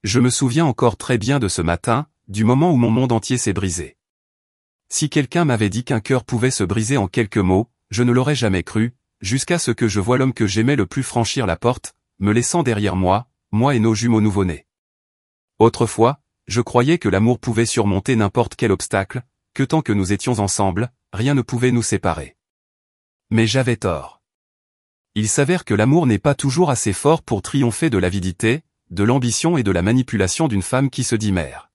Je me souviens encore très bien de ce matin, du moment où mon monde entier s'est brisé. Si quelqu'un m'avait dit qu'un cœur pouvait se briser en quelques mots, je ne l'aurais jamais cru, jusqu'à ce que je voie l'homme que j'aimais le plus franchir la porte, me laissant derrière moi et nos jumeaux nouveau-nés. Autrefois, je croyais que l'amour pouvait surmonter n'importe quel obstacle, que tant que nous étions ensemble, rien ne pouvait nous séparer. Mais j'avais tort. Il s'avère que l'amour n'est pas toujours assez fort pour triompher de l'avidité, de l'ambition et de la manipulation d'une femme qui se dit mère.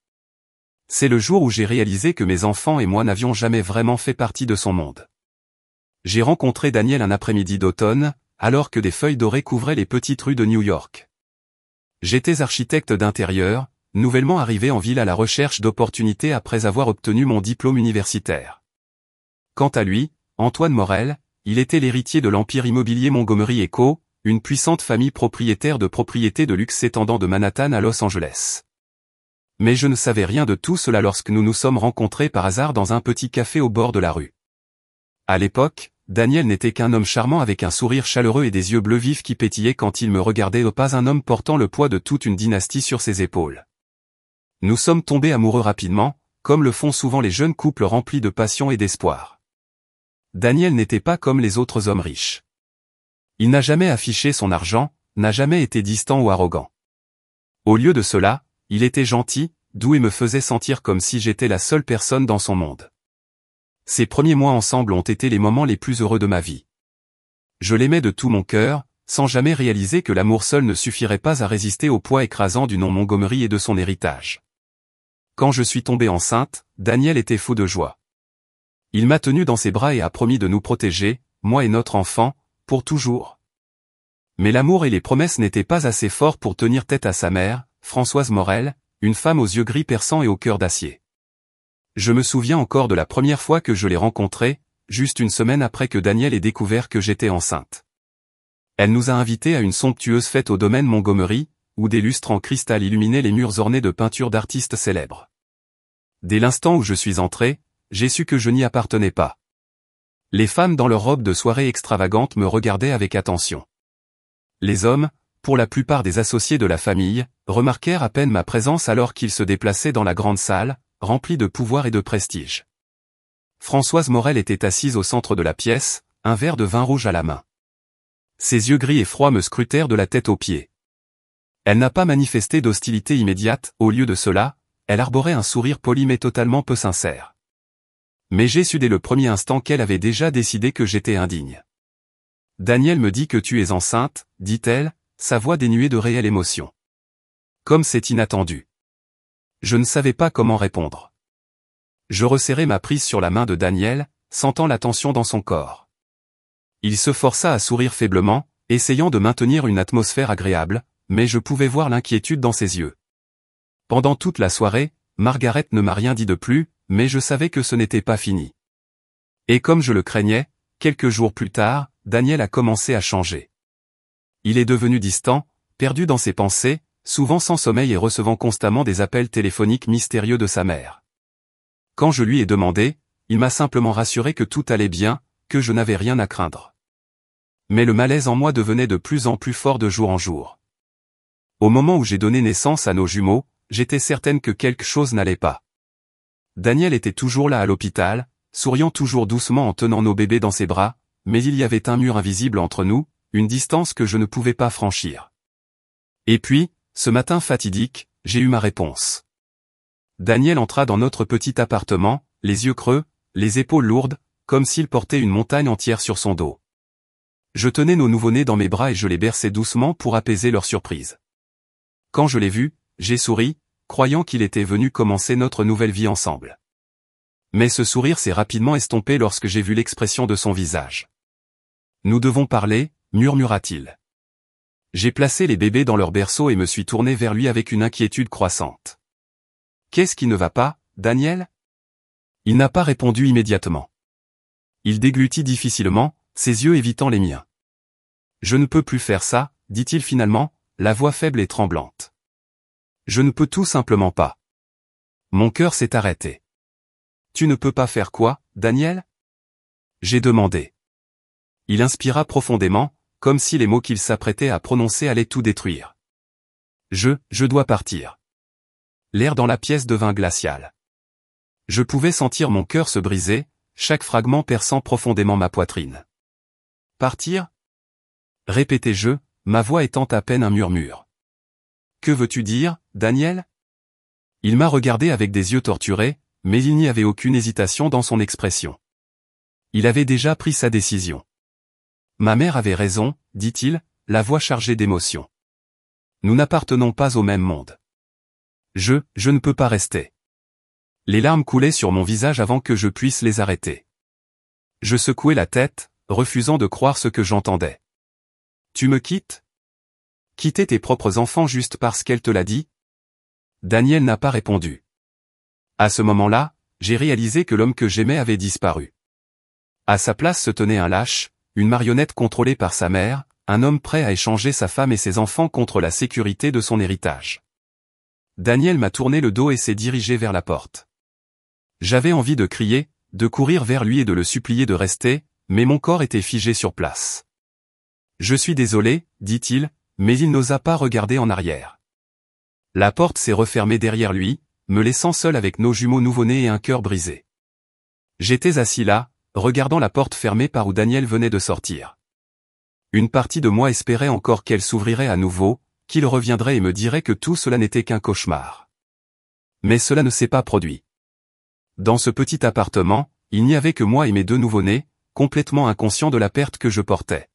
C'est le jour où j'ai réalisé que mes enfants et moi n'avions jamais vraiment fait partie de son monde. J'ai rencontré Daniel un après-midi d'automne, alors que des feuilles dorées couvraient les petites rues de New York. J'étais architecte d'intérieur, nouvellement arrivé en ville à la recherche d'opportunités après avoir obtenu mon diplôme universitaire. Quant à lui, Antoine Morel, il était l'héritier de l'empire immobilier Montgomery & Co., une puissante famille propriétaire de propriétés de luxe s'étendant de Manhattan à Los Angeles. Mais je ne savais rien de tout cela lorsque nous nous sommes rencontrés par hasard dans un petit café au bord de la rue. À l'époque, Daniel n'était qu'un homme charmant avec un sourire chaleureux et des yeux bleus vifs qui pétillaient quand il me regardait, pas un homme portant le poids de toute une dynastie sur ses épaules. Nous sommes tombés amoureux rapidement, comme le font souvent les jeunes couples remplis de passion et d'espoir. Daniel n'était pas comme les autres hommes riches. Il n'a jamais affiché son argent, n'a jamais été distant ou arrogant. Au lieu de cela, il était gentil, doux et me faisait sentir comme si j'étais la seule personne dans son monde. Ces premiers mois ensemble ont été les moments les plus heureux de ma vie. Je l'aimais de tout mon cœur, sans jamais réaliser que l'amour seul ne suffirait pas à résister au poids écrasant du nom Montgomery et de son héritage. Quand je suis tombé enceinte, Daniel était fou de joie. Il m'a tenu dans ses bras et a promis de nous protéger, moi et notre enfant, pour toujours. Mais l'amour et les promesses n'étaient pas assez forts pour tenir tête à sa mère, Françoise Morel, une femme aux yeux gris perçants et au cœur d'acier. Je me souviens encore de la première fois que je l'ai rencontrée, juste une semaine après que Daniel ait découvert que j'étais enceinte. Elle nous a invités à une somptueuse fête au domaine Montgomery, où des lustres en cristal illuminaient les murs ornés de peintures d'artistes célèbres. Dès l'instant où je suis entré, j'ai su que je n'y appartenais pas. Les femmes dans leurs robes de soirée extravagantes me regardaient avec attention. Les hommes, pour la plupart des associés de la famille, remarquèrent à peine ma présence alors qu'ils se déplaçaient dans la grande salle, remplie de pouvoir et de prestige. Françoise Morel était assise au centre de la pièce, un verre de vin rouge à la main. Ses yeux gris et froids me scrutèrent de la tête aux pieds. Elle n'a pas manifesté d'hostilité immédiate, au lieu de cela, elle arborait un sourire poli mais totalement peu sincère. Mais j'ai su dès le premier instant qu'elle avait déjà décidé que j'étais indigne. « Daniel me dit que tu es enceinte », dit-elle, sa voix dénuée de réelle émotion. Comme c'est inattendu. Je ne savais pas comment répondre. Je resserrai ma prise sur la main de Daniel, sentant la tension dans son corps. Il se força à sourire faiblement, essayant de maintenir une atmosphère agréable, mais je pouvais voir l'inquiétude dans ses yeux. Pendant toute la soirée, Margaret ne m'a rien dit de plus, mais je savais que ce n'était pas fini. Et comme je le craignais, quelques jours plus tard, Daniel a commencé à changer. Il est devenu distant, perdu dans ses pensées, souvent sans sommeil et recevant constamment des appels téléphoniques mystérieux de sa mère. Quand je lui ai demandé, il m'a simplement rassuré que tout allait bien, que je n'avais rien à craindre. Mais le malaise en moi devenait de plus en plus fort de jour en jour. Au moment où j'ai donné naissance à nos jumeaux, j'étais certaine que quelque chose n'allait pas. Daniel était toujours là à l'hôpital, souriant toujours doucement en tenant nos bébés dans ses bras, mais il y avait un mur invisible entre nous, une distance que je ne pouvais pas franchir. Et puis, ce matin fatidique, j'ai eu ma réponse. Daniel entra dans notre petit appartement, les yeux creux, les épaules lourdes, comme s'il portait une montagne entière sur son dos. Je tenais nos nouveau-nés dans mes bras et je les berçais doucement pour apaiser leur surprise. Quand je l'ai vu, j'ai souri, croyant qu'il était venu commencer notre nouvelle vie ensemble. Mais ce sourire s'est rapidement estompé lorsque j'ai vu l'expression de son visage. « Nous devons parler », murmura-t-il. J'ai placé les bébés dans leur berceau et me suis tourné vers lui avec une inquiétude croissante. « Qu'est-ce qui ne va pas, Daniel ?» Il n'a pas répondu immédiatement. Il déglutit difficilement, ses yeux évitant les miens. « Je ne peux plus faire ça, » dit-il finalement, la voix faible et tremblante. « Je ne peux tout simplement pas. » Mon cœur s'est arrêté. « Tu ne peux pas faire quoi, Daniel ?» J'ai demandé. Il inspira profondément, comme si les mots qu'il s'apprêtait à prononcer allaient tout détruire. « Je dois partir. L'air dans la pièce devint glacial. Je pouvais sentir mon cœur se briser, chaque fragment perçant profondément ma poitrine. Partir? Répétai-je, ma voix étant à peine un murmure. Que veux-tu dire, Daniel? Il m'a regardé avec des yeux torturés, mais il n'y avait aucune hésitation dans son expression. Il avait déjà pris sa décision. Ma mère avait raison, dit-il, la voix chargée d'émotion. Nous n'appartenons pas au même monde. Je ne peux pas rester. Les larmes coulaient sur mon visage avant que je puisse les arrêter. Je secouai la tête, refusant de croire ce que j'entendais. Tu me quittes? Quitter tes propres enfants juste parce qu'elle te l'a dit? Daniel n'a pas répondu. À ce moment-là, j'ai réalisé que l'homme que j'aimais avait disparu. À sa place se tenait un lâche, une marionnette contrôlée par sa mère, un homme prêt à échanger sa femme et ses enfants contre la sécurité de son héritage. Daniel m'a tourné le dos et s'est dirigé vers la porte. J'avais envie de crier, de courir vers lui et de le supplier de rester, mais mon corps était figé sur place. Je suis désolé, dit-il, mais il n'osa pas regarder en arrière. La porte s'est refermée derrière lui, me laissant seul avec nos jumeaux nouveau-nés et un cœur brisé. J'étais assis là, regardant la porte fermée par où Daniel venait de sortir. Une partie de moi espérait encore qu'elle s'ouvrirait à nouveau, qu'il reviendrait et me dirait que tout cela n'était qu'un cauchemar. Mais cela ne s'est pas produit. Dans ce petit appartement, il n'y avait que moi et mes deux nouveau-nés, complètement inconscients de la perte que je portais.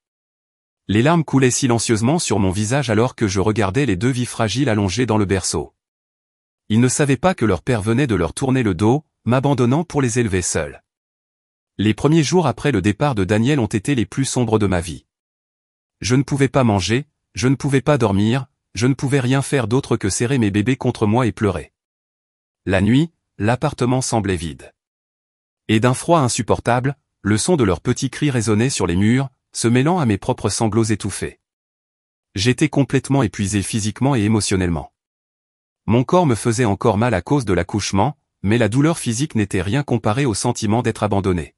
Les larmes coulaient silencieusement sur mon visage alors que je regardais les deux vies fragiles allongées dans le berceau. Ils ne savaient pas que leur père venait de leur tourner le dos, m'abandonnant pour les élever seuls. Les premiers jours après le départ de Daniel ont été les plus sombres de ma vie. Je ne pouvais pas manger, je ne pouvais pas dormir, je ne pouvais rien faire d'autre que serrer mes bébés contre moi et pleurer. La nuit, l'appartement semblait vide. Et d'un froid insupportable, le son de leurs petits cris résonnait sur les murs, se mêlant à mes propres sanglots étouffés. J'étais complètement épuisé physiquement et émotionnellement. Mon corps me faisait encore mal à cause de l'accouchement, mais la douleur physique n'était rien comparée au sentiment d'être abandonné.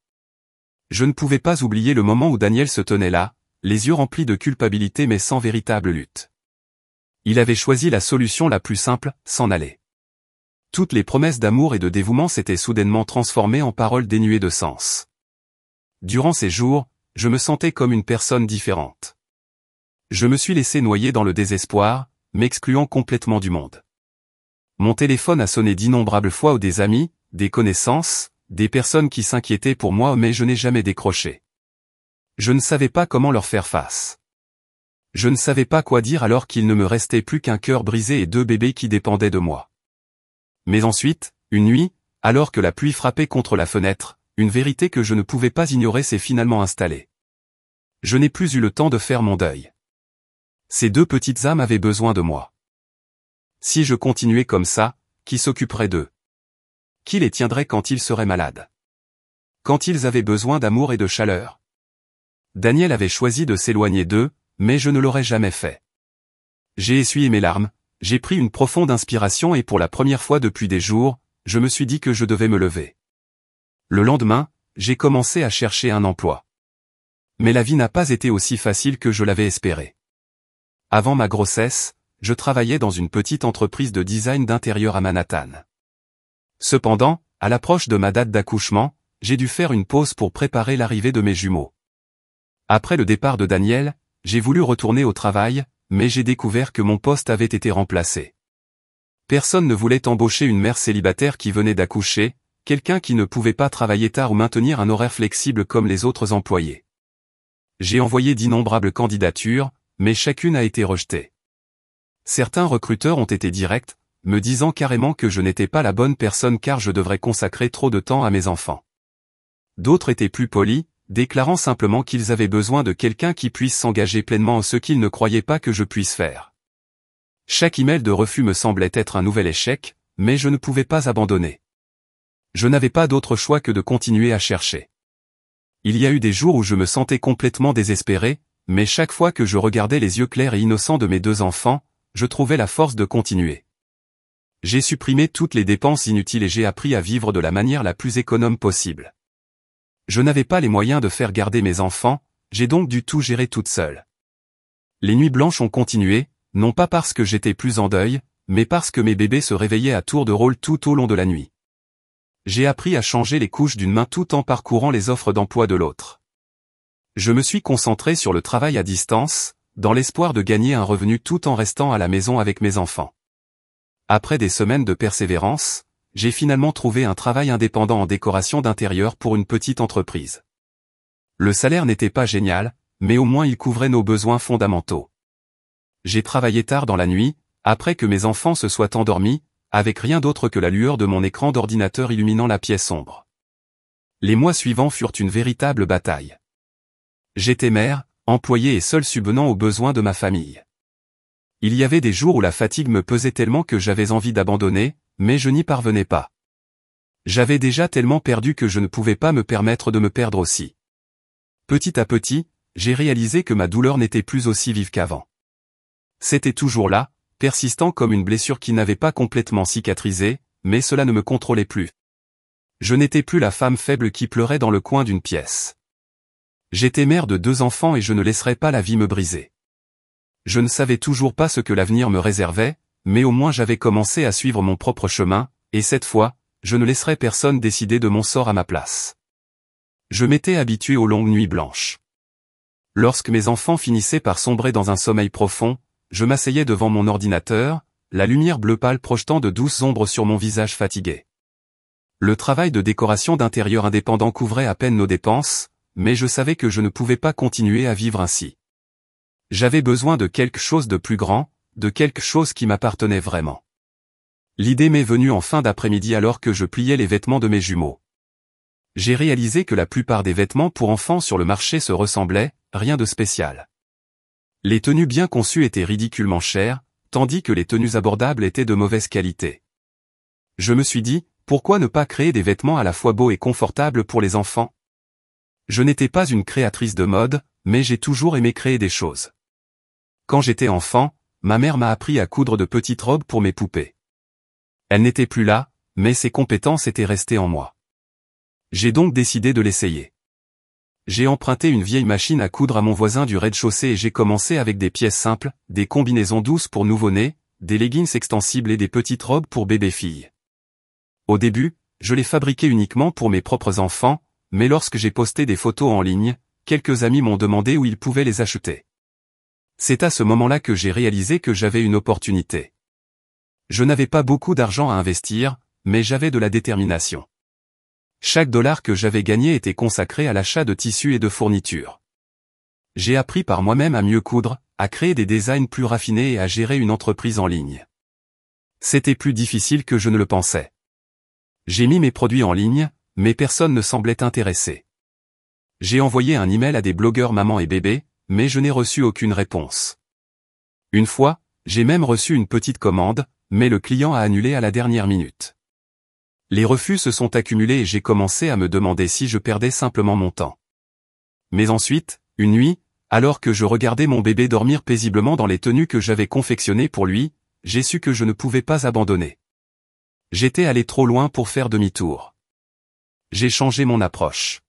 Je ne pouvais pas oublier le moment où Daniel se tenait là, les yeux remplis de culpabilité mais sans véritable lutte. Il avait choisi la solution la plus simple, s'en aller. Toutes les promesses d'amour et de dévouement s'étaient soudainement transformées en paroles dénuées de sens. Durant ces jours, je me sentais comme une personne différente. Je me suis laissé noyer dans le désespoir, m'excluant complètement du monde. Mon téléphone a sonné d'innombrables fois aux des amis, des connaissances, des personnes qui s'inquiétaient pour moi mais je n'ai jamais décroché. Je ne savais pas comment leur faire face. Je ne savais pas quoi dire alors qu'il ne me restait plus qu'un cœur brisé et deux bébés qui dépendaient de moi. Mais ensuite, une nuit, alors que la pluie frappait contre la fenêtre, une vérité que je ne pouvais pas ignorer s'est finalement installée. Je n'ai plus eu le temps de faire mon deuil. Ces deux petites âmes avaient besoin de moi. Si je continuais comme ça, qui s'occuperait d'eux? Qui les tiendrait quand ils seraient malades? Quand ils avaient besoin d'amour et de chaleur? Daniel avait choisi de s'éloigner d'eux, mais je ne l'aurais jamais fait. J'ai essuyé mes larmes, j'ai pris une profonde inspiration et pour la première fois depuis des jours, je me suis dit que je devais me lever. Le lendemain, j'ai commencé à chercher un emploi. Mais la vie n'a pas été aussi facile que je l'avais espéré. Avant ma grossesse, je travaillais dans une petite entreprise de design d'intérieur à Manhattan. Cependant, à l'approche de ma date d'accouchement, j'ai dû faire une pause pour préparer l'arrivée de mes jumeaux. Après le départ de Daniel, j'ai voulu retourner au travail, mais j'ai découvert que mon poste avait été remplacé. Personne ne voulait embaucher une mère célibataire qui venait d'accoucher, quelqu'un qui ne pouvait pas travailler tard ou maintenir un horaire flexible comme les autres employés. J'ai envoyé d'innombrables candidatures, mais chacune a été rejetée. Certains recruteurs ont été directs, me disant carrément que je n'étais pas la bonne personne car je devrais consacrer trop de temps à mes enfants. D'autres étaient plus polis, déclarant simplement qu'ils avaient besoin de quelqu'un qui puisse s'engager pleinement en ce qu'ils ne croyaient pas que je puisse faire. Chaque email de refus me semblait être un nouvel échec, mais je ne pouvais pas abandonner. Je n'avais pas d'autre choix que de continuer à chercher. Il y a eu des jours où je me sentais complètement désespéré, mais chaque fois que je regardais les yeux clairs et innocents de mes deux enfants, je trouvais la force de continuer. J'ai supprimé toutes les dépenses inutiles et j'ai appris à vivre de la manière la plus économe possible. Je n'avais pas les moyens de faire garder mes enfants, j'ai donc dû tout gérer toute seule. Les nuits blanches ont continué, non pas parce que j'étais plus en deuil, mais parce que mes bébés se réveillaient à tour de rôle tout au long de la nuit. J'ai appris à changer les couches d'une main tout en parcourant les offres d'emploi de l'autre. Je me suis concentré sur le travail à distance, dans l'espoir de gagner un revenu tout en restant à la maison avec mes enfants. Après des semaines de persévérance, j'ai finalement trouvé un travail indépendant en décoration d'intérieur pour une petite entreprise. Le salaire n'était pas génial, mais au moins il couvrait nos besoins fondamentaux. J'ai travaillé tard dans la nuit, après que mes enfants se soient endormis, avec rien d'autre que la lueur de mon écran d'ordinateur illuminant la pièce sombre. Les mois suivants furent une véritable bataille. J'étais mère, employé et seul subvenant aux besoins de ma famille. Il y avait des jours où la fatigue me pesait tellement que j'avais envie d'abandonner, mais je n'y parvenais pas. J'avais déjà tellement perdu que je ne pouvais pas me permettre de me perdre aussi. Petit à petit, j'ai réalisé que ma douleur n'était plus aussi vive qu'avant. C'était toujours là, persistant comme une blessure qui n'avait pas complètement cicatrisé, mais cela ne me contrôlait plus. Je n'étais plus la femme faible qui pleurait dans le coin d'une pièce. J'étais mère de 2 enfants et je ne laisserais pas la vie me briser. Je ne savais toujours pas ce que l'avenir me réservait, mais au moins j'avais commencé à suivre mon propre chemin, et cette fois, je ne laisserais personne décider de mon sort à ma place. Je m'étais habitué aux longues nuits blanches. Lorsque mes enfants finissaient par sombrer dans un sommeil profond, je m'asseyais devant mon ordinateur, la lumière bleu pâle projetant de douces ombres sur mon visage fatigué. Le travail de décoration d'intérieur indépendant couvrait à peine nos dépenses, mais je savais que je ne pouvais pas continuer à vivre ainsi. J'avais besoin de quelque chose de plus grand, de quelque chose qui m'appartenait vraiment. L'idée m'est venue en fin d'après-midi alors que je pliais les vêtements de mes jumeaux. J'ai réalisé que la plupart des vêtements pour enfants sur le marché se ressemblaient, rien de spécial. Les tenues bien conçues étaient ridiculement chères, tandis que les tenues abordables étaient de mauvaise qualité. Je me suis dit, pourquoi ne pas créer des vêtements à la fois beaux et confortables pour les enfants? Je n'étais pas une créatrice de mode, mais j'ai toujours aimé créer des choses. Quand j'étais enfant, ma mère m'a appris à coudre de petites robes pour mes poupées. Elle n'était plus là, mais ses compétences étaient restées en moi. J'ai donc décidé de l'essayer. J'ai emprunté une vieille machine à coudre à mon voisin du rez-de-chaussée et j'ai commencé avec des pièces simples, des combinaisons douces pour nouveau-nés, des leggings extensibles et des petites robes pour bébé-filles. Au début, je les fabriquais uniquement pour mes propres enfants, mais lorsque j'ai posté des photos en ligne, quelques amis m'ont demandé où ils pouvaient les acheter. C'est à ce moment-là que j'ai réalisé que j'avais une opportunité. Je n'avais pas beaucoup d'argent à investir, mais j'avais de la détermination. Chaque dollar que j'avais gagné était consacré à l'achat de tissus et de fournitures. J'ai appris par moi-même à mieux coudre, à créer des designs plus raffinés et à gérer une entreprise en ligne. C'était plus difficile que je ne le pensais. J'ai mis mes produits en ligne, mais personne ne semblait intéressé. J'ai envoyé un email à des blogueurs maman et bébé, mais je n'ai reçu aucune réponse. Une fois, j'ai même reçu une petite commande, mais le client a annulé à la dernière minute. Les refus se sont accumulés et j'ai commencé à me demander si je perdais simplement mon temps. Mais ensuite, une nuit, alors que je regardais mon bébé dormir paisiblement dans les tenues que j'avais confectionnées pour lui, j'ai su que je ne pouvais pas abandonner. J'étais allé trop loin pour faire demi-tour. J'ai changé mon approche.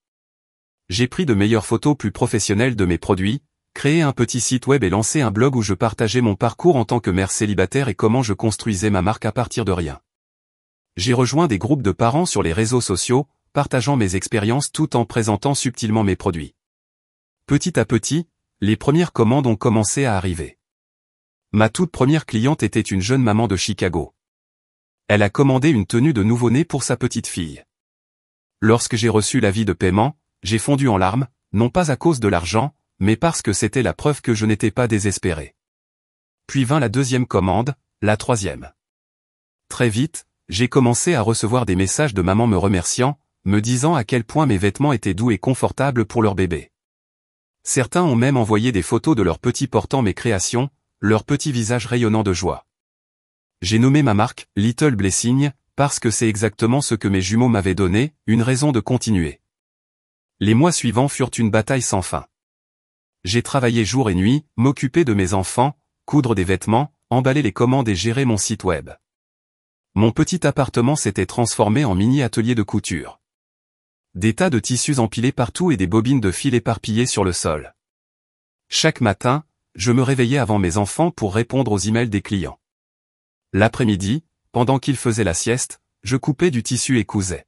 J'ai pris de meilleures photos plus professionnelles de mes produits, créé un petit site web et lancé un blog où je partageais mon parcours en tant que mère célibataire et comment je construisais ma marque à partir de rien. J'ai rejoint des groupes de parents sur les réseaux sociaux, partageant mes expériences tout en présentant subtilement mes produits. Petit à petit, les premières commandes ont commencé à arriver. Ma toute première cliente était une jeune maman de Chicago. Elle a commandé une tenue de nouveau-né pour sa petite fille. Lorsque j'ai reçu l'avis de paiement, j'ai fondu en larmes, non pas à cause de l'argent, mais parce que c'était la preuve que je n'étais pas désespéré. Puis vint la deuxième commande, la troisième. Très vite, j'ai commencé à recevoir des messages de mamans me remerciant, me disant à quel point mes vêtements étaient doux et confortables pour leur bébé. Certains ont même envoyé des photos de leurs petits portant mes créations, leurs petits visages rayonnant de joie. J'ai nommé ma marque Little Blessing, parce que c'est exactement ce que mes jumeaux m'avaient donné, une raison de continuer. Les mois suivants furent une bataille sans fin. J'ai travaillé jour et nuit, m'occuper de mes enfants, coudre des vêtements, emballer les commandes et gérer mon site web. Mon petit appartement s'était transformé en mini-atelier de couture. Des tas de tissus empilés partout et des bobines de fil éparpillées sur le sol. Chaque matin, je me réveillais avant mes enfants pour répondre aux emails des clients. L'après-midi, pendant qu'ils faisaient la sieste, je coupais du tissu et cousais.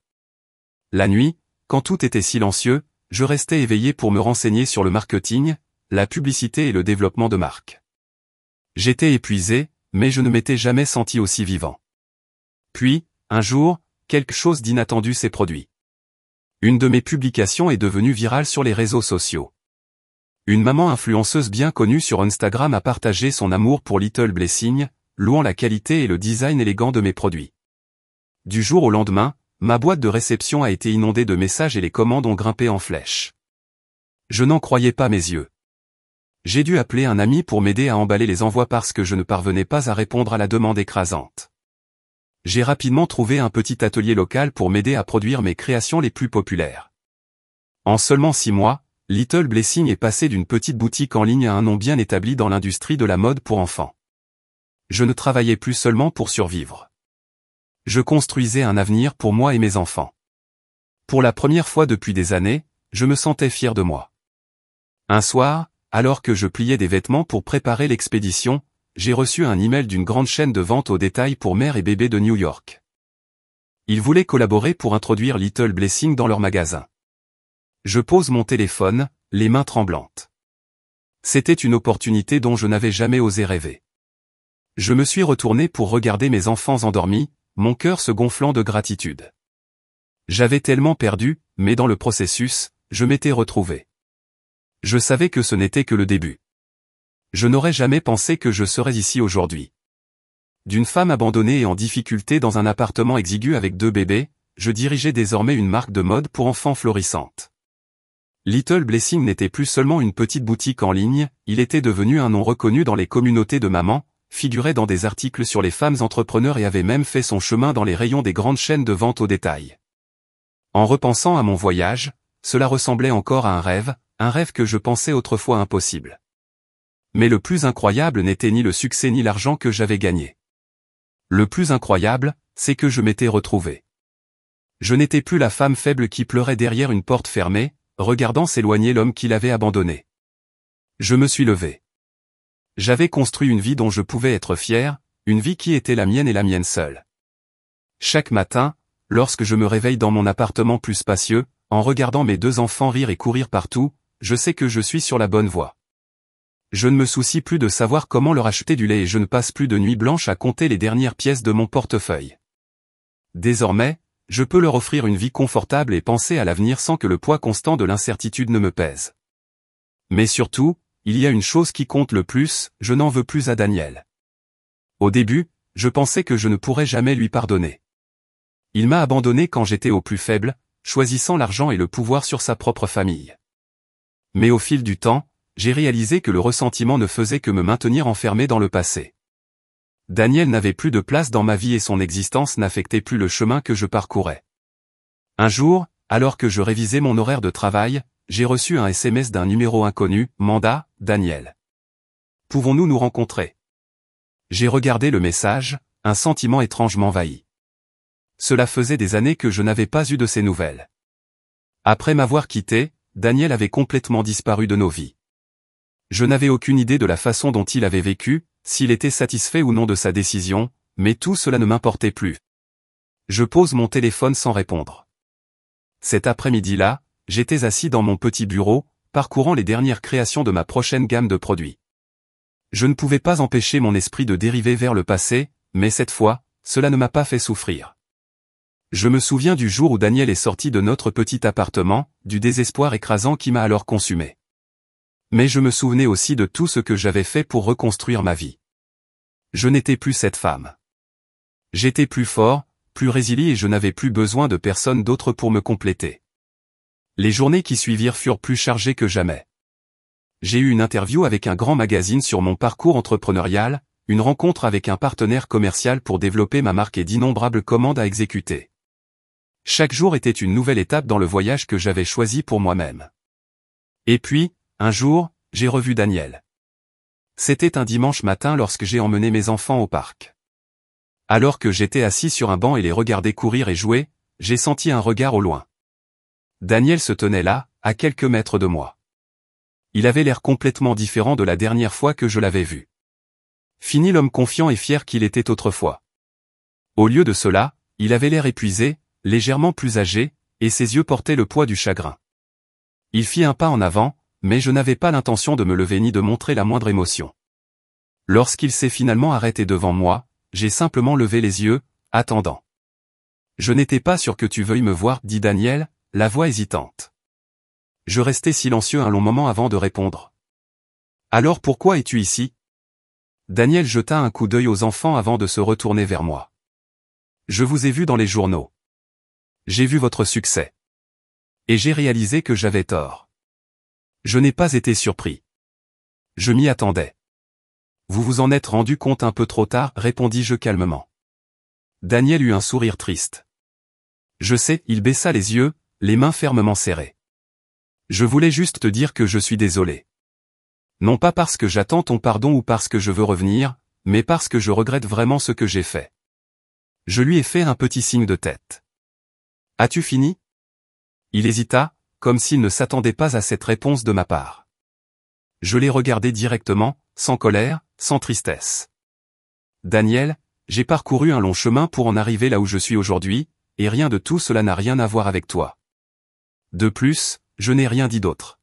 La nuit, quand tout était silencieux, je restais éveillé pour me renseigner sur le marketing, la publicité et le développement de marque. J'étais épuisé, mais je ne m'étais jamais senti aussi vivant. Puis, un jour, quelque chose d'inattendu s'est produit. Une de mes publications est devenue virale sur les réseaux sociaux. Une maman influenceuse bien connue sur Instagram a partagé son amour pour Little Blessing, louant la qualité et le design élégant de mes produits. Du jour au lendemain, ma boîte de réception a été inondée de messages et les commandes ont grimpé en flèche. Je n'en croyais pas mes yeux. J'ai dû appeler un ami pour m'aider à emballer les envois parce que je ne parvenais pas à répondre à la demande écrasante. J'ai rapidement trouvé un petit atelier local pour m'aider à produire mes créations les plus populaires. En seulement 6 mois, Little Blessing est passé d'une petite boutique en ligne à un nom bien établi dans l'industrie de la mode pour enfants. Je ne travaillais plus seulement pour survivre. Je construisais un avenir pour moi et mes enfants. Pour la première fois depuis des années, je me sentais fier de moi. Un soir, alors que je pliais des vêtements pour préparer l'expédition, j'ai reçu un email d'une grande chaîne de vente au détail pour mère et bébé de New York. Ils voulaient collaborer pour introduire Little Blessing dans leur magasin. Je pose mon téléphone, les mains tremblantes. C'était une opportunité dont je n'avais jamais osé rêver. Je me suis retourné pour regarder mes enfants endormis, mon cœur se gonflant de gratitude. J'avais tellement perdu, mais dans le processus, je m'étais retrouvé. Je savais que ce n'était que le début. Je n'aurais jamais pensé que je serais ici aujourd'hui. D'une femme abandonnée et en difficulté dans un appartement exigu avec 2 bébés, je dirigeais désormais une marque de mode pour enfants florissante. Little Blessing n'était plus seulement une petite boutique en ligne, il était devenu un nom reconnu dans les communautés de mamans, figurait dans des articles sur les femmes entrepreneurs et avait même fait son chemin dans les rayons des grandes chaînes de vente au détail. En repensant à mon voyage, cela ressemblait encore à un rêve que je pensais autrefois impossible. Mais le plus incroyable n'était ni le succès ni l'argent que j'avais gagné. Le plus incroyable, c'est que je m'étais retrouvé. Je n'étais plus la femme faible qui pleurait derrière une porte fermée, regardant s'éloigner l'homme qui l'avait abandonné. Je me suis levé. J'avais construit une vie dont je pouvais être fier, une vie qui était la mienne et la mienne seule. Chaque matin, lorsque je me réveille dans mon appartement plus spacieux, en regardant mes 2 enfants rire et courir partout, je sais que je suis sur la bonne voie. Je ne me soucie plus de savoir comment leur acheter du lait et je ne passe plus de nuit blanche à compter les dernières pièces de mon portefeuille. Désormais, je peux leur offrir une vie confortable et penser à l'avenir sans que le poids constant de l'incertitude ne me pèse. Mais surtout, il y a une chose qui compte le plus, je n'en veux plus à Daniel. Au début, je pensais que je ne pourrais jamais lui pardonner. Il m'a abandonné quand j'étais au plus faible, choisissant l'argent et le pouvoir sur sa propre famille. Mais au fil du temps, j'ai réalisé que le ressentiment ne faisait que me maintenir enfermé dans le passé. Daniel n'avait plus de place dans ma vie et son existence n'affectait plus le chemin que je parcourais. Un jour, alors que je révisais mon horaire de travail, j'ai reçu un SMS d'un numéro inconnu, mandat, Daniel. Pouvons-nous nous rencontrer? J'ai regardé le message, un sentiment étrange m'envahit. Cela faisait des années que je n'avais pas eu de ses nouvelles. Après m'avoir quitté, Daniel avait complètement disparu de nos vies. Je n'avais aucune idée de la façon dont il avait vécu, s'il était satisfait ou non de sa décision, mais tout cela ne m'importait plus. Je pose mon téléphone sans répondre. Cet après-midi-là, j'étais assis dans mon petit bureau, parcourant les dernières créations de ma prochaine gamme de produits. Je ne pouvais pas empêcher mon esprit de dériver vers le passé, mais cette fois, cela ne m'a pas fait souffrir. Je me souviens du jour où Daniel est sorti de notre petit appartement, du désespoir écrasant qui m'a alors consumé. Mais je me souvenais aussi de tout ce que j'avais fait pour reconstruire ma vie. Je n'étais plus cette femme. J'étais plus fort, plus résilient et je n'avais plus besoin de personne d'autre pour me compléter. Les journées qui suivirent furent plus chargées que jamais. J'ai eu une interview avec un grand magazine sur mon parcours entrepreneurial, une rencontre avec un partenaire commercial pour développer ma marque et d'innombrables commandes à exécuter. Chaque jour était une nouvelle étape dans le voyage que j'avais choisi pour moi-même. Et puis, un jour, j'ai revu Daniel. C'était un dimanche matin lorsque j'ai emmené mes enfants au parc. Alors que j'étais assis sur un banc et les regardais courir et jouer, j'ai senti un regard au loin. Daniel se tenait là, à quelques mètres de moi. il avait l'air complètement différent de la dernière fois que je l'avais vu. Fini l'homme confiant et fier qu'il était autrefois. Au lieu de cela, il avait l'air épuisé, légèrement plus âgé, et ses yeux portaient le poids du chagrin. Il fit un pas en avant, mais je n'avais pas l'intention de me lever ni de montrer la moindre émotion. Lorsqu'il s'est finalement arrêté devant moi, j'ai simplement levé les yeux, attendant. Je n'étais pas sûr que tu veuilles me voir, dit Daniel, la voix hésitante. Je restai silencieux un long moment avant de répondre. Alors pourquoi es-tu ici? Daniel jeta un coup d'œil aux enfants avant de se retourner vers moi. Je vous ai vu dans les journaux. J'ai vu votre succès. Et j'ai réalisé que j'avais tort. Je n'ai pas été surpris. Je m'y attendais. Vous vous en êtes rendu compte un peu trop tard, répondis-je calmement. Daniel eut un sourire triste. Je sais, il baissa les yeux, les mains fermement serrées. Je voulais juste te dire que je suis désolé. Non pas parce que j'attends ton pardon ou parce que je veux revenir, mais parce que je regrette vraiment ce que j'ai fait. Je lui ai fait un petit signe de tête. As-tu fini? Il hésita, comme s'il ne s'attendait pas à cette réponse de ma part. Je l'ai regardé directement, sans colère, sans tristesse. Daniel, j'ai parcouru un long chemin pour en arriver là où je suis aujourd'hui, et rien de tout cela n'a rien à voir avec toi. De plus, je n'ai rien dit d'autre.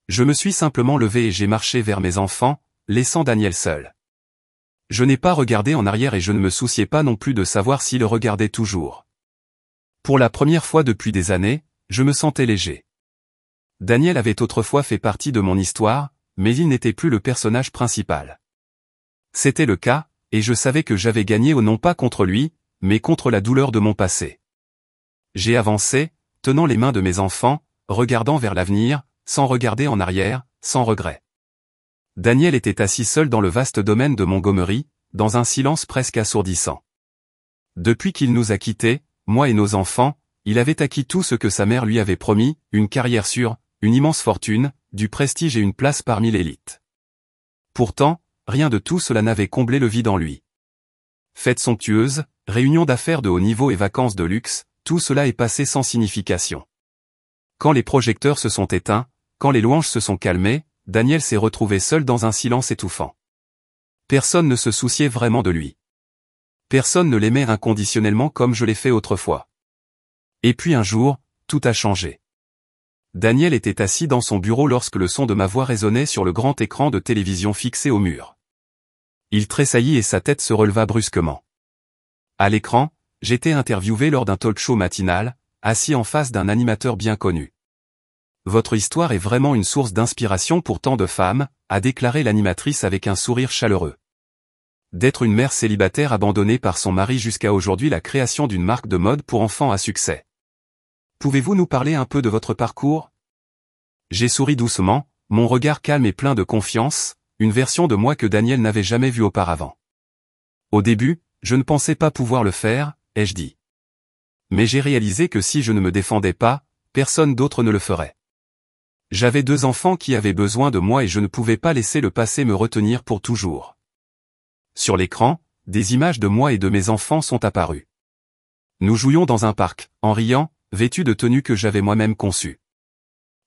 Je me suis simplement levé et j'ai marché vers mes enfants, laissant Daniel seul. Je n'ai pas regardé en arrière et je ne me souciais pas non plus de savoir s'il regardait toujours. Pour la première fois depuis des années, je me sentais léger. Daniel avait autrefois fait partie de mon histoire, mais il n'était plus le personnage principal. C'était le cas, et je savais que j'avais gagné non pas contre lui, mais contre la douleur de mon passé. J'ai avancé, tenant les mains de mes enfants, regardant vers l'avenir, sans regarder en arrière, sans regret. Daniel était assis seul dans le vaste domaine de Montgomery, dans un silence presque assourdissant. Depuis qu'il nous a quittés, moi et nos enfants, il avait acquis tout ce que sa mère lui avait promis, une carrière sûre, une immense fortune, du prestige et une place parmi l'élite. Pourtant, rien de tout cela n'avait comblé le vide en lui. Fêtes somptueuses, réunions d'affaires de haut niveau et vacances de luxe, tout cela est passé sans signification. Quand les projecteurs se sont éteints, quand les louanges se sont calmées, Daniel s'est retrouvé seul dans un silence étouffant. Personne ne se souciait vraiment de lui. Personne ne l'aimait inconditionnellement comme je l'ai fait autrefois. Et puis un jour, tout a changé. Daniel était assis dans son bureau lorsque le son de ma voix résonnait sur le grand écran de télévision fixé au mur. Il tressaillit et sa tête se releva brusquement. À l'écran, j'étais interviewé lors d'un talk-show matinal, assis en face d'un animateur bien connu. Votre histoire est vraiment une source d'inspiration pour tant de femmes, a déclaré l'animatrice avec un sourire chaleureux. D'être une mère célibataire abandonnée par son mari jusqu'à aujourd'hui la création d'une marque de mode pour enfants à succès. Pouvez-vous nous parler un peu de votre parcours? J'ai souri doucement, mon regard calme et plein de confiance, une version de moi que Daniel n'avait jamais vue auparavant. Au début, je ne pensais pas pouvoir le faire, ai-je dit. Mais j'ai réalisé que si je ne me défendais pas, personne d'autre ne le ferait. J'avais 2 enfants qui avaient besoin de moi et je ne pouvais pas laisser le passé me retenir pour toujours. Sur l'écran, des images de moi et de mes enfants sont apparues. Nous jouions dans un parc, en riant, vêtus de tenues que j'avais moi-même conçues.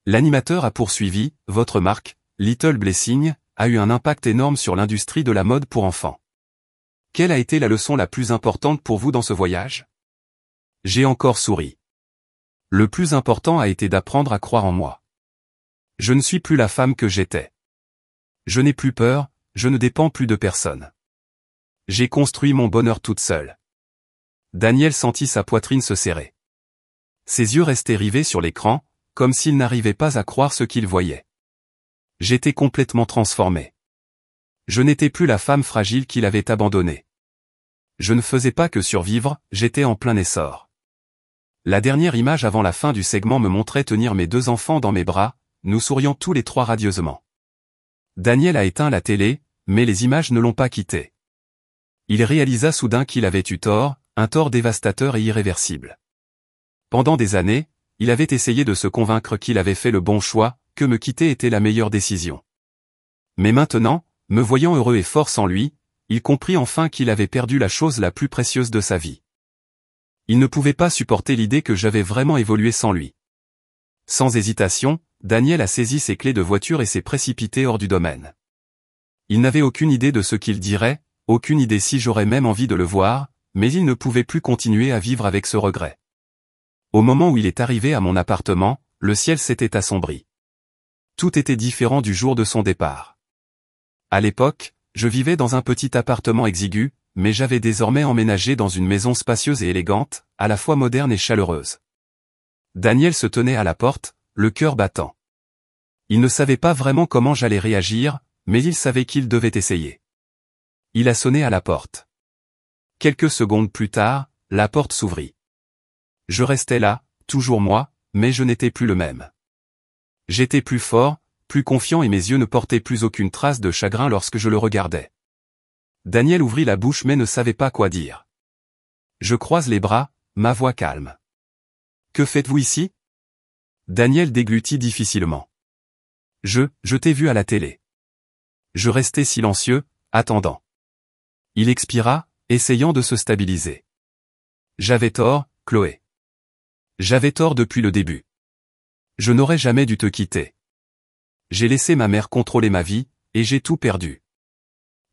L'animateur a poursuivi, votre marque, Little Blessing, a eu un impact énorme sur l'industrie de la mode pour enfants. Quelle a été la leçon la plus importante pour vous dans ce voyage? J'ai encore souri. Le plus important a été d'apprendre à croire en moi. Je ne suis plus la femme que j'étais. Je n'ai plus peur, je ne dépends plus de personne. J'ai construit mon bonheur toute seule. Daniel sentit sa poitrine se serrer. Ses yeux restaient rivés sur l'écran, comme s'il n'arrivait pas à croire ce qu'il voyait. J'étais complètement transformé. Je n'étais plus la femme fragile qu'il avait abandonnée. Je ne faisais pas que survivre, j'étais en plein essor. La dernière image avant la fin du segment me montrait tenir mes 2 enfants dans mes bras, nous souriant tous les 3 radieusement. Daniel a éteint la télé, mais les images ne l'ont pas quitté. Il réalisa soudain qu'il avait eu tort, un tort dévastateur et irréversible. Pendant des années, il avait essayé de se convaincre qu'il avait fait le bon choix, que me quitter était la meilleure décision. Mais maintenant, me voyant heureux et fort sans lui, il comprit enfin qu'il avait perdu la chose la plus précieuse de sa vie. Il ne pouvait pas supporter l'idée que j'avais vraiment évolué sans lui. Sans hésitation, Daniel a saisi ses clés de voiture et s'est précipité hors du domaine. Il n'avait aucune idée de ce qu'il dirait, aucune idée si j'aurais même envie de le voir, mais il ne pouvait plus continuer à vivre avec ce regret. Au moment où il est arrivé à mon appartement, le ciel s'était assombri. Tout était différent du jour de son départ. À l'époque, je vivais dans un petit appartement exigu, mais j'avais désormais emménagé dans une maison spacieuse et élégante, à la fois moderne et chaleureuse. Daniel se tenait à la porte, le cœur battant. Il ne savait pas vraiment comment j'allais réagir, mais il savait qu'il devait essayer. Il a sonné à la porte. Quelques secondes plus tard, la porte s'ouvrit. Je restais là, toujours moi, mais je n'étais plus le même. J'étais plus fort, plus confiant et mes yeux ne portaient plus aucune trace de chagrin lorsque je le regardais. Daniel ouvrit la bouche mais ne savait pas quoi dire. Je croise les bras, ma voix calme. Que faites-vous ici? Daniel déglutit difficilement. Je t'ai vu à la télé. Je restai silencieux, attendant. Il expira, essayant de se stabiliser. J'avais tort, Chloé. J'avais tort depuis le début. Je n'aurais jamais dû te quitter. J'ai laissé ma mère contrôler ma vie, et j'ai tout perdu.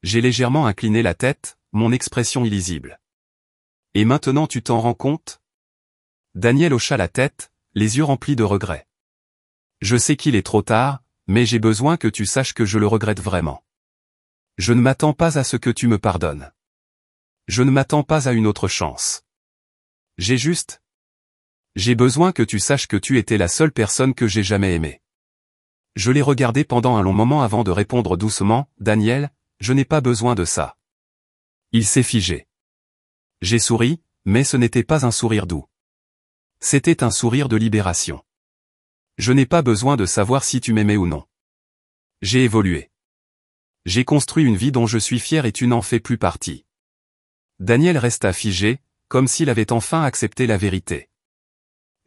J'ai légèrement incliné la tête, mon expression illisible. Et maintenant tu t'en rends compte? Daniel hocha la tête, les yeux remplis de regret. Je sais qu'il est trop tard, mais j'ai besoin que tu saches que je le regrette vraiment. Je ne m'attends pas à ce que tu me pardonnes. Je ne m'attends pas à une autre chance. J'ai besoin que tu saches que tu étais la seule personne que j'ai jamais aimée. Je l'ai regardé pendant un long moment avant de répondre doucement, Daniel, je n'ai pas besoin de ça. Il s'est figé. J'ai souri, mais ce n'était pas un sourire doux. C'était un sourire de libération. Je n'ai pas besoin de savoir si tu m'aimais ou non. J'ai évolué. J'ai construit une vie dont je suis fier et tu n'en fais plus partie. Daniel resta figé, comme s'il avait enfin accepté la vérité.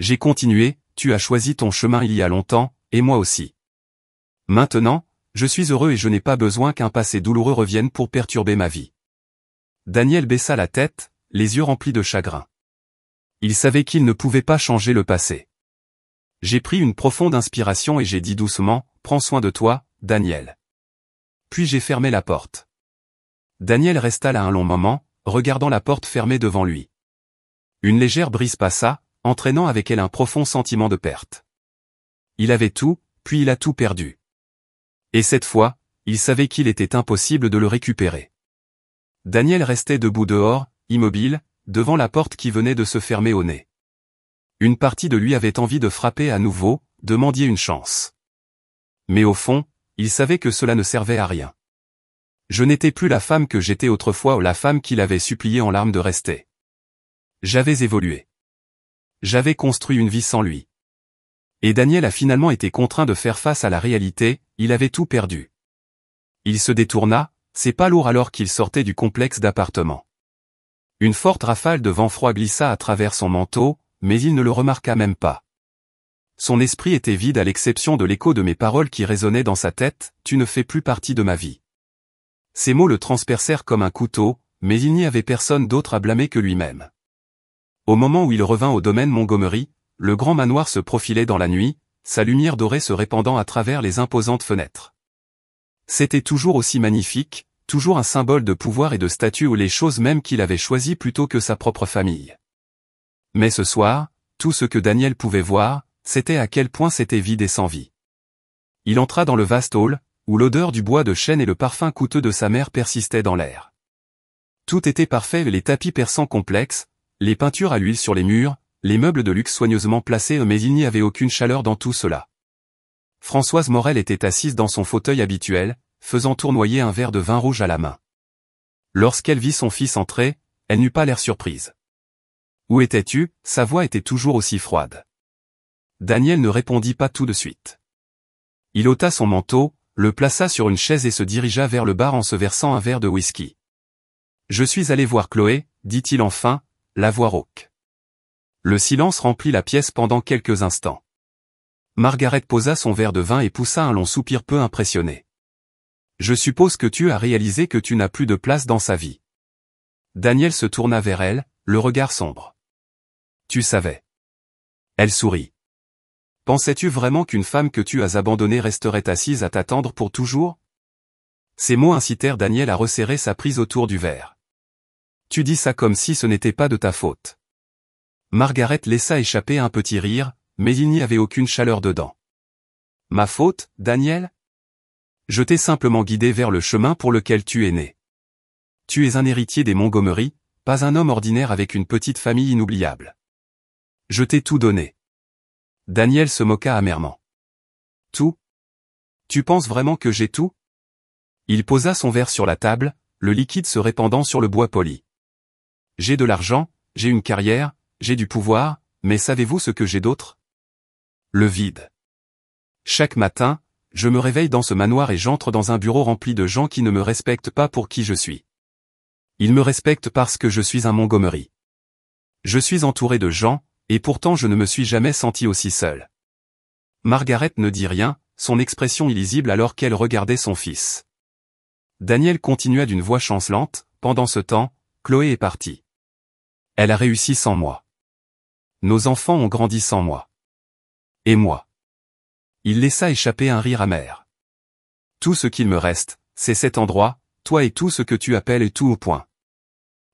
J'ai continué, tu as choisi ton chemin il y a longtemps, et moi aussi. Maintenant, je suis heureux et je n'ai pas besoin qu'un passé douloureux revienne pour perturber ma vie. Daniel baissa la tête, les yeux remplis de chagrin. Il savait qu'il ne pouvait pas changer le passé. J'ai pris une profonde inspiration et j'ai dit doucement, prends soin de toi, Daniel. Puis j'ai fermé la porte. Daniel resta là un long moment, regardant la porte fermée devant lui. Une légère brise passa, entraînant avec elle un profond sentiment de perte. Il avait tout, puis il a tout perdu. Et cette fois, il savait qu'il était impossible de le récupérer. Daniel restait debout dehors, immobile, devant la porte qui venait de se fermer au nez. Une partie de lui avait envie de frapper à nouveau, de mendier une chance. Mais au fond, il savait que cela ne servait à rien. Je n'étais plus la femme que j'étais autrefois ou la femme qu'il avait supplié en larmes de rester. J'avais évolué. J'avais construit une vie sans lui. Et Daniel a finalement été contraint de faire face à la réalité, il avait tout perdu. Il se détourna, ses pas lourds alors qu'il sortait du complexe d'appartement. Une forte rafale de vent froid glissa à travers son manteau, mais il ne le remarqua même pas. Son esprit était vide à l'exception de l'écho de mes paroles qui résonnaient dans sa tête, tu ne fais plus partie de ma vie. Ces mots le transpercèrent comme un couteau, mais il n'y avait personne d'autre à blâmer que lui-même. Au moment où il revint au domaine Montgomery, le grand manoir se profilait dans la nuit, sa lumière dorée se répandant à travers les imposantes fenêtres. C'était toujours aussi magnifique, toujours un symbole de pouvoir et de statut ou les choses mêmes qu'il avait choisies plutôt que sa propre famille. Mais ce soir, tout ce que Daniel pouvait voir, c'était à quel point c'était vide et sans vie. Il entra dans le vaste hall, où l'odeur du bois de chêne et le parfum coûteux de sa mère persistaient dans l'air. Tout était parfait, les tapis persans complexes, les peintures à l'huile sur les murs, les meubles de luxe soigneusement placés, mais il n'y avait aucune chaleur dans tout cela. Françoise Morel était assise dans son fauteuil habituel, faisant tournoyer un verre de vin rouge à la main. Lorsqu'elle vit son fils entrer, elle n'eut pas l'air surprise. « Où étais-tu » Sa voix était toujours aussi froide. Daniel ne répondit pas tout de suite. Il ôta son manteau, le plaça sur une chaise et se dirigea vers le bar en se versant un verre de whisky. « Je suis allé voir Chloé, dit-il enfin, la voix rauque. Le silence remplit la pièce pendant quelques instants. Margaret posa son verre de vin et poussa un long soupir peu impressionné. « Je suppose que tu as réalisé que tu n'as plus de place dans sa vie. » Daniel se tourna vers elle, le regard sombre. « Tu savais. » Elle sourit. Pensais-tu vraiment qu'une femme que tu as abandonnée resterait assise à t'attendre pour toujours? Ces mots incitèrent Daniel à resserrer sa prise autour du verre. Tu dis ça comme si ce n'était pas de ta faute. Margaret laissa échapper un petit rire, mais il n'y avait aucune chaleur dedans. Ma faute, Daniel? Je t'ai simplement guidé vers le chemin pour lequel tu es né. Tu es un héritier des Montgomery, pas un homme ordinaire avec une petite famille inoubliable. Je t'ai tout donné. Daniel se moqua amèrement. Tout? Tu penses vraiment que j'ai tout? Il posa son verre sur la table, le liquide se répandant sur le bois poli. J'ai de l'argent, j'ai une carrière, j'ai du pouvoir, mais savez-vous ce que j'ai d'autre? Le vide. Chaque matin, je me réveille dans ce manoir et j'entre dans un bureau rempli de gens qui ne me respectent pas pour qui je suis. Ils me respectent parce que je suis un Montgomery. Je suis entouré de gens, et pourtant je ne me suis jamais senti aussi seul. Margaret ne dit rien, son expression illisible alors qu'elle regardait son fils. Daniel continua d'une voix chancelante, pendant ce temps, Chloé est partie. Elle a réussi sans moi. Nos enfants ont grandi sans moi. Et moi. Il laissa échapper un rire amer. Tout ce qu'il me reste, c'est cet endroit, toi et tout ce que tu appelles et tout au point.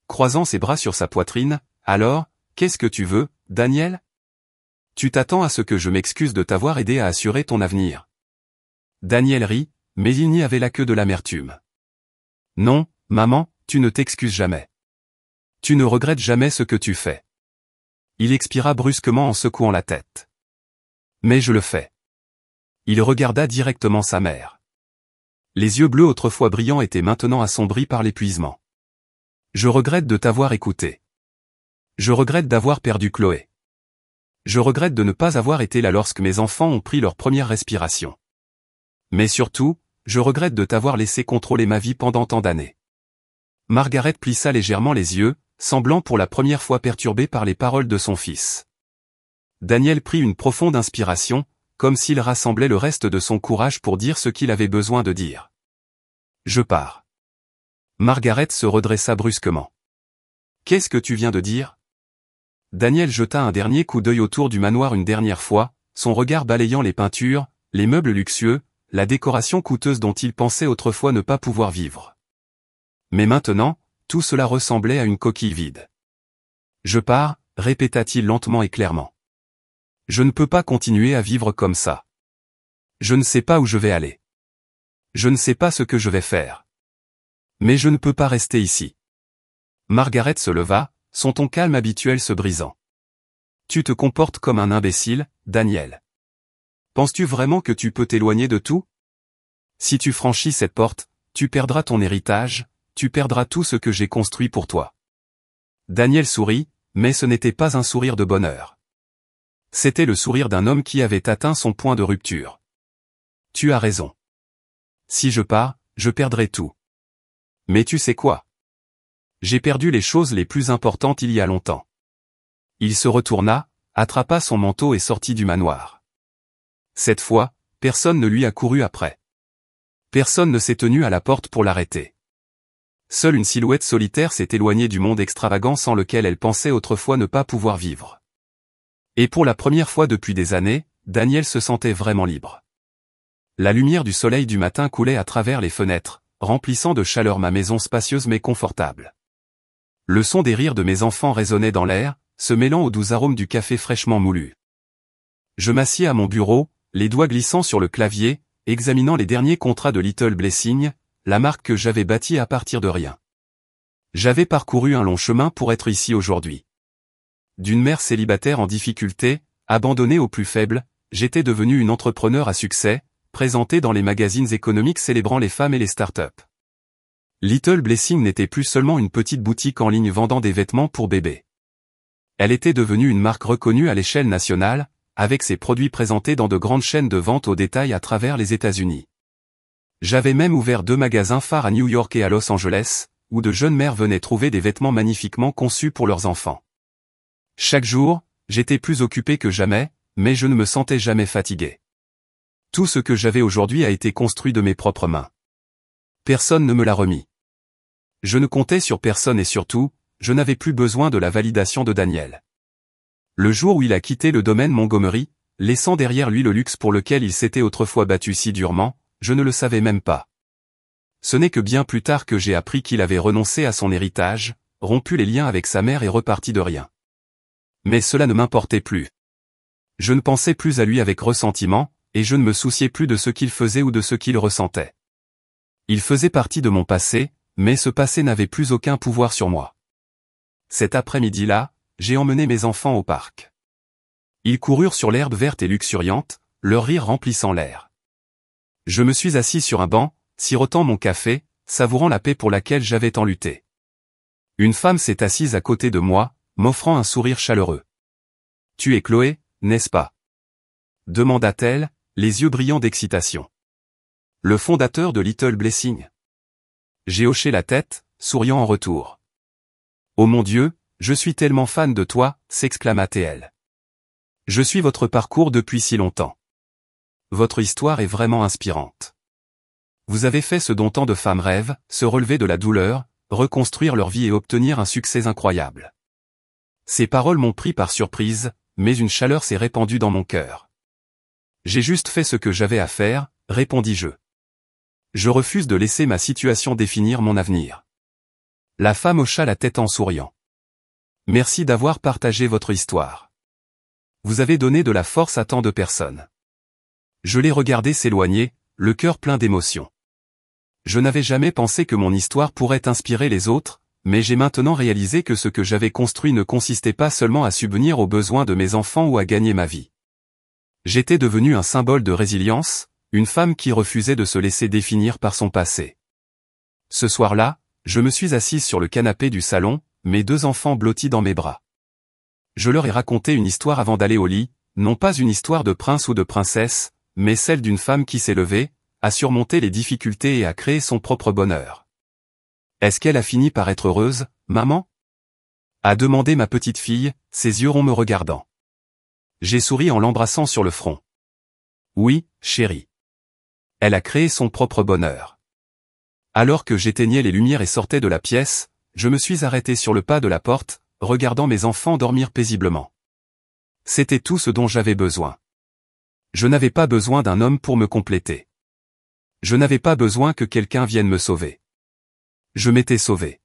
Croisant ses bras sur sa poitrine, alors, qu'est-ce que tu veux, Daniel? Tu t'attends à ce que je m'excuse de t'avoir aidé à assurer ton avenir. Daniel rit, mais il n'y avait là que de l'amertume. Non, maman, tu ne t'excuses jamais. Tu ne regrettes jamais ce que tu fais. Il expira brusquement en secouant la tête. Mais je le fais. Il regarda directement sa mère. Les yeux bleus autrefois brillants étaient maintenant assombris par l'épuisement. Je regrette de t'avoir écouté. Je regrette d'avoir perdu Chloé. Je regrette de ne pas avoir été là lorsque mes enfants ont pris leur première respiration. Mais surtout, je regrette de t'avoir laissé contrôler ma vie pendant tant d'années. Margaret plissa légèrement les yeux, semblant pour la première fois perturbée par les paroles de son fils. Daniel prit une profonde inspiration, comme s'il rassemblait le reste de son courage pour dire ce qu'il avait besoin de dire. Je pars. Margaret se redressa brusquement. Qu'est-ce que tu viens de dire? Daniel jeta un dernier coup d'œil autour du manoir une dernière fois, son regard balayant les peintures, les meubles luxueux, la décoration coûteuse dont il pensait autrefois ne pas pouvoir vivre. Mais maintenant, tout cela ressemblait à une coquille vide. Je pars, répéta-t-il lentement et clairement. Je ne peux pas continuer à vivre comme ça. Je ne sais pas où je vais aller. Je ne sais pas ce que je vais faire. Mais je ne peux pas rester ici. Margaret se leva, son ton calme habituel se brisant. Tu te comportes comme un imbécile, Daniel. Penses-tu vraiment que tu peux t'éloigner de tout? Si tu franchis cette porte, tu perdras ton héritage, tu perdras tout ce que j'ai construit pour toi. Daniel sourit, mais ce n'était pas un sourire de bonheur. C'était le sourire d'un homme qui avait atteint son point de rupture. Tu as raison. Si je pars, je perdrai tout. Mais tu sais quoi? J'ai perdu les choses les plus importantes il y a longtemps. Il se retourna, attrapa son manteau et sortit du manoir. Cette fois, personne ne lui a couru après. Personne ne s'est tenu à la porte pour l'arrêter. Seule une silhouette solitaire s'est éloignée du monde extravagant sans lequel elle pensait autrefois ne pas pouvoir vivre. Et pour la première fois depuis des années, Daniel se sentait vraiment libre. La lumière du soleil du matin coulait à travers les fenêtres, remplissant de chaleur ma maison spacieuse mais confortable. Le son des rires de mes enfants résonnait dans l'air, se mêlant aux doux arômes du café fraîchement moulu. Je m'assis à mon bureau, les doigts glissant sur le clavier, examinant les derniers contrats de Little Blessing, la marque que j'avais bâtie à partir de rien. J'avais parcouru un long chemin pour être ici aujourd'hui. D'une mère célibataire en difficulté, abandonnée aux plus faibles, j'étais devenu une entrepreneur à succès, présentée dans les magazines économiques célébrant les femmes et les startups. Little Blessing n'était plus seulement une petite boutique en ligne vendant des vêtements pour bébés. Elle était devenue une marque reconnue à l'échelle nationale, avec ses produits présentés dans de grandes chaînes de vente au détail à travers les États-Unis. J'avais même ouvert 2 magasins phares à New York et à Los Angeles, où de jeunes mères venaient trouver des vêtements magnifiquement conçus pour leurs enfants. Chaque jour, j'étais plus occupé que jamais, mais je ne me sentais jamais fatigué. Tout ce que j'avais aujourd'hui a été construit de mes propres mains. Personne ne me l'a remis. Je ne comptais sur personne et surtout, je n'avais plus besoin de la validation de Daniel. Le jour où il a quitté le domaine Montgomery, laissant derrière lui le luxe pour lequel il s'était autrefois battu si durement, je ne le savais même pas. Ce n'est que bien plus tard que j'ai appris qu'il avait renoncé à son héritage, rompu les liens avec sa mère et reparti de rien. Mais cela ne m'importait plus. Je ne pensais plus à lui avec ressentiment, et je ne me souciais plus de ce qu'il faisait ou de ce qu'il ressentait. Il faisait partie de mon passé, mais ce passé n'avait plus aucun pouvoir sur moi. Cet après-midi-là, j'ai emmené mes enfants au parc. Ils coururent sur l'herbe verte et luxuriante, leur rire remplissant l'air. Je me suis assis sur un banc, sirotant mon café, savourant la paix pour laquelle j'avais tant lutté. Une femme s'est assise à côté de moi, m'offrant un sourire chaleureux. « Tu es Chloé, n'est-ce pas ?» demanda-t-elle, les yeux brillants d'excitation. « Le fondateur de Little Blessing ?» J'ai hoché la tête, souriant en retour. « Oh mon Dieu, je suis tellement fan de toi, s'exclama-t-elle. Je suis votre parcours depuis si longtemps. Votre histoire est vraiment inspirante. Vous avez fait ce dont tant de femmes rêvent, se relever de la douleur, reconstruire leur vie et obtenir un succès incroyable. » Ces paroles m'ont pris par surprise, mais une chaleur s'est répandue dans mon cœur. « J'ai juste fait ce que j'avais à faire, » répondis-je. Je refuse de laisser ma situation définir mon avenir. La femme hocha la tête en souriant. « Merci d'avoir partagé votre histoire. Vous avez donné de la force à tant de personnes. » Je l'ai regardé s'éloigner, le cœur plein d'émotions. Je n'avais jamais pensé que mon histoire pourrait inspirer les autres, mais j'ai maintenant réalisé que ce que j'avais construit ne consistait pas seulement à subvenir aux besoins de mes enfants ou à gagner ma vie. J'étais devenu un symbole de résilience, une femme qui refusait de se laisser définir par son passé. Ce soir-là, je me suis assise sur le canapé du salon, mes 2 enfants blottis dans mes bras. Je leur ai raconté une histoire avant d'aller au lit, non pas une histoire de prince ou de princesse, mais celle d'une femme qui s'est levée, a surmonté les difficultés et a créé son propre bonheur. « Est-ce qu'elle a fini par être heureuse, maman ?» a demandé ma petite fille, ses yeux ronds me regardant. J'ai souri en l'embrassant sur le front. « Oui, chérie. Elle a créé son propre bonheur. » Alors que j'éteignais les lumières et sortais de la pièce, je me suis arrêté sur le pas de la porte, regardant mes enfants dormir paisiblement. C'était tout ce dont j'avais besoin. Je n'avais pas besoin d'un homme pour me compléter. Je n'avais pas besoin que quelqu'un vienne me sauver. Je m'étais sauvé.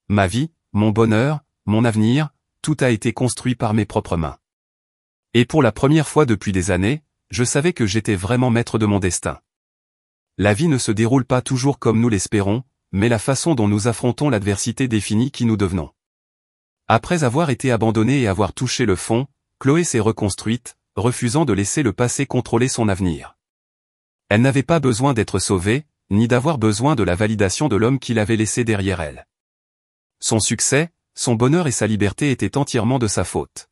Ma vie, mon bonheur, mon avenir, tout a été construit par mes propres mains. Et pour la première fois depuis des années, je savais que j'étais vraiment maître de mon destin. La vie ne se déroule pas toujours comme nous l'espérons, mais la façon dont nous affrontons l'adversité définit qui nous devenons. Après avoir été abandonnée et avoir touché le fond, Chloé s'est reconstruite, refusant de laisser le passé contrôler son avenir. Elle n'avait pas besoin d'être sauvée, ni d'avoir besoin de la validation de l'homme qui l'avait laissée derrière elle. Son succès, son bonheur et sa liberté étaient entièrement de sa faute.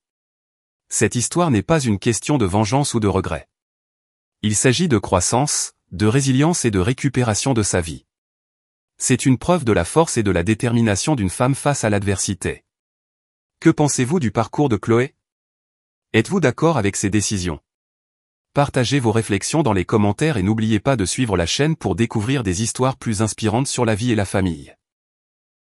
Cette histoire n'est pas une question de vengeance ou de regret. Il s'agit de croissance, de résilience et de récupération de sa vie. C'est une preuve de la force et de la détermination d'une femme face à l'adversité. Que pensez-vous du parcours de Chloé? Êtes-vous d'accord avec ses décisions? Partagez vos réflexions dans les commentaires et n'oubliez pas de suivre la chaîne pour découvrir des histoires plus inspirantes sur la vie et la famille.